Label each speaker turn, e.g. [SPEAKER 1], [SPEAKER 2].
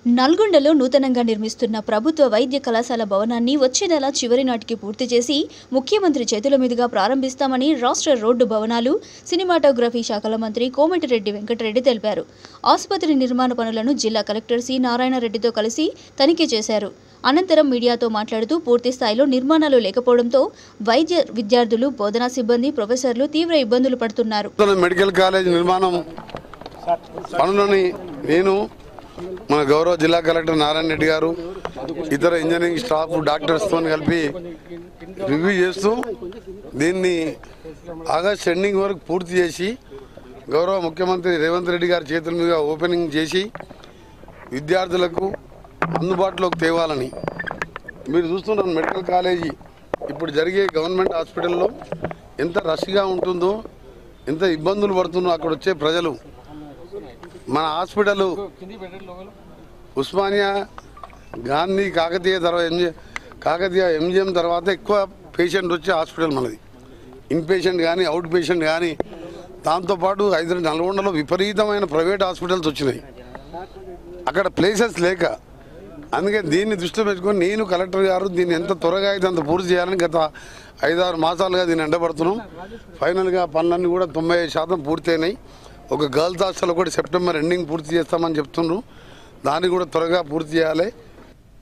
[SPEAKER 1] నల్గొండలో నూతనంగా నిర్మిస్తున్న ప్రభుత్వ వైద్య కళాశాల భవనాన్ని వచ్చే నెల చివరి నాటికి పూర్తి చేసి ముఖ్యమంత్రి చేతుల మీదుగా ప్రారంభిస్తామని రాష్ట్ర రోడ్డు భవనాలు సినిమాటోగ్రఫీ శాఖల మంత్రి కోమటిరెడ్డి వెంకటరెడ్డి తెలిపారు. ఆసుపత్రి నిర్మాణ పనులను జిల్లా కలెక్టర్ సి నారాయణరెడ్డితో కలిసి తనిఖీ చేశారు. అనంతరం మీడియాతో మాట్లాడుతూ పూర్తి స్థాయిలో నిర్మాణాలు లేకపోవడంతో వైద్య విద్యార్థులు, బోధనా సిబ్బంది, ప్రొఫెసర్లు తీవ్ర ఇబ్బందులు పడుతున్నారు.
[SPEAKER 2] మెడికల్ కాలేజ్ నిర్మాణం పనులని నేను మన గౌరవ జిల్లా కలెక్టర్ నారాయణ రెడ్డి గారు, ఇతర ఇంజనీరింగ్ స్టాఫ్, డాక్టర్స్తో కలిపి రివ్యూ చేస్తూ దీన్ని ఆగస్ట్ ఎండింగ్ వరకు పూర్తి చేసి గౌరవ ముఖ్యమంత్రి రేవంత్ రెడ్డి గారి చేతుల మీద ఓపెనింగ్ చేసి విద్యార్థులకు అందుబాటులోకి తేవాలని. మీరు చూస్తున్నారు మెడికల్ కాలేజీ ఇప్పుడు జరిగే గవర్నమెంట్ హాస్పిటల్లో ఎంత రష్గా ఉంటుందో, ఎంత ఇబ్బందులు పడుతుందో అక్కడ వచ్చే ప్రజలు. మన హాస్పిటల్ ఉస్మానియా, గాంధీ, కాకతీయ ఎంజిఎం తర్వాత ఎక్కువ పేషెంట్ వచ్చే హాస్పిటల్ మనది. ఇన్ పేషెంట్ కానీ, అవుట్ పేషెంట్ కానీ. దాంతోపాటు నల్గొండలో విపరీతమైన ప్రైవేట్ హాస్పిటల్స్ వచ్చినాయి. అక్కడ ప్లేసెస్ లేక, అందుకే దీన్ని దృష్టిలో పెట్టుకొని నేను, కలెక్టర్ గారు దీన్ని ఎంత త్వరగా అయితే అంత పూర్తి చేయాలని గత 5-6 మాసాలుగా దీన్ని ఎండబడుతున్నాం. ఫైనల్గా పనులన్నీ కూడా 95% పూర్తయినాయి. ఒక గర్ల్స్ హాస్టల్ కూడా సెప్టెంబర్ ఎండింగ్ పూర్తి చేస్తామని చెప్తున్నారు. దాన్ని కూడా త్వరగా పూర్తి చేయాలి.